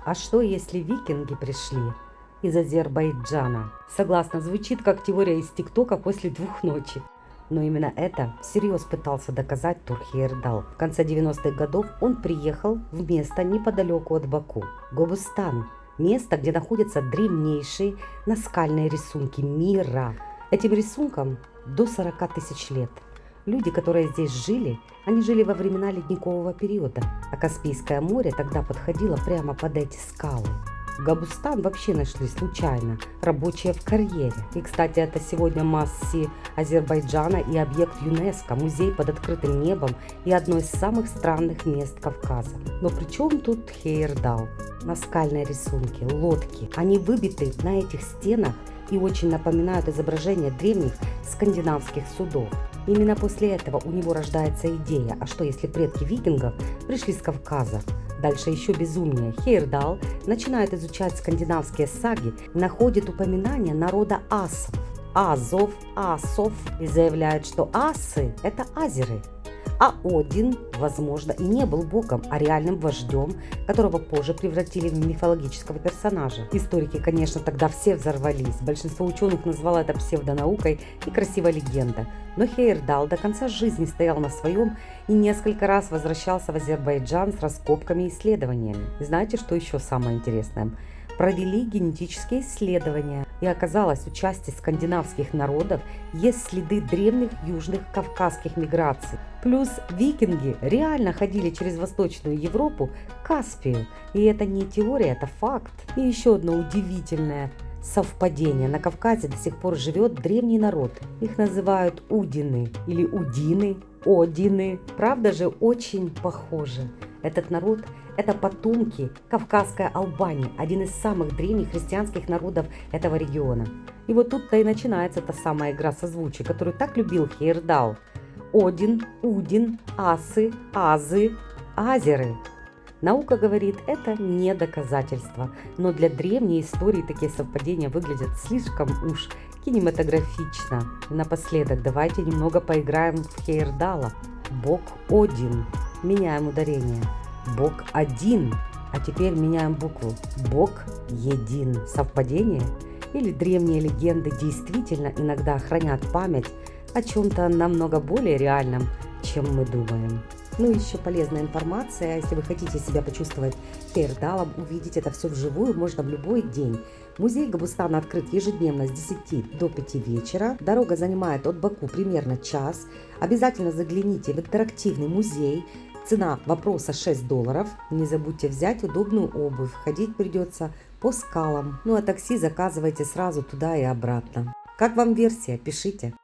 А что, если викинги пришли из Азербайджана? Согласно, звучит как теория из ТикТока после 2 ночи. Но именно это всерьез пытался доказать Тур Хейердал. В конце 90-х годов он приехал в место неподалеку от Баку. Гобустан. Место, где находятся древнейшие наскальные рисунки мира. Этим рисункам до 40 тысяч лет. Люди, которые здесь жили, они жили во времена ледникового периода, а Каспийское море тогда подходило прямо под эти скалы. Гобустан вообще нашли случайно, рабочие в карьере. И, кстати, это сегодня масси Азербайджана и объект ЮНЕСКО, музей под открытым небом и одно из самых странных мест Кавказа. Но при чем тут Хейердал? Наскальные рисунки, лодки, они выбиты на этих стенах и очень напоминают изображения древних скандинавских судов. Именно после этого у него рождается идея, а что если предки викингов пришли с Кавказа? Дальше еще безумнее. Хейердал начинает изучать скандинавские саги, находит упоминания народа асов, азов, асов и заявляет, что асы – это азеры. А Один, возможно, и не был богом, а реальным вождем, которого позже превратили в мифологического персонажа. Историки, конечно, тогда все взорвались. Большинство ученых назвало это псевдонаукой и красивой легендой. Но Хейердал до конца жизни стоял на своем и несколько раз возвращался в Азербайджан с раскопками и исследованиями. И знаете, что еще самое интересное? Провели генетические исследования, и оказалось, у части скандинавских народов есть следы древних южных кавказских миграций. Плюс викинги реально ходили через Восточную Европу к Каспию, и это не теория, это факт. И еще одно удивительное совпадение. На Кавказе до сих пор живет древний народ. Их называют удины или удины, одины. Правда же, очень похожи. Этот народ – это потомки Кавказской Албании, один из самых древних христианских народов этого региона. И вот тут-то и начинается та самая игра созвучий, которую так любил Хейердал. Один, Удин, асы, азы, азеры. Наука говорит, это не доказательство, но для древней истории такие совпадения выглядят слишком уж кинематографично. Напоследок давайте немного поиграем в Хейердала. Бог Один. Меняем ударение. Бог один. А теперь меняем букву. Бог един. Совпадение? Или древние легенды действительно иногда хранят память о чем-то намного более реальном, чем мы думаем? Ну и еще полезная информация. Если вы хотите себя почувствовать Хейердалом, увидеть это все вживую, можно в любой день. Музей Гобустана открыт ежедневно с 10 до 5 вечера. Дорога занимает от Баку примерно час. Обязательно загляните в интерактивный музей. Цена вопроса $6. Не забудьте взять удобную обувь. Ходить придется по скалам. Ну а такси заказывайте сразу туда и обратно. Как вам версия? Пишите.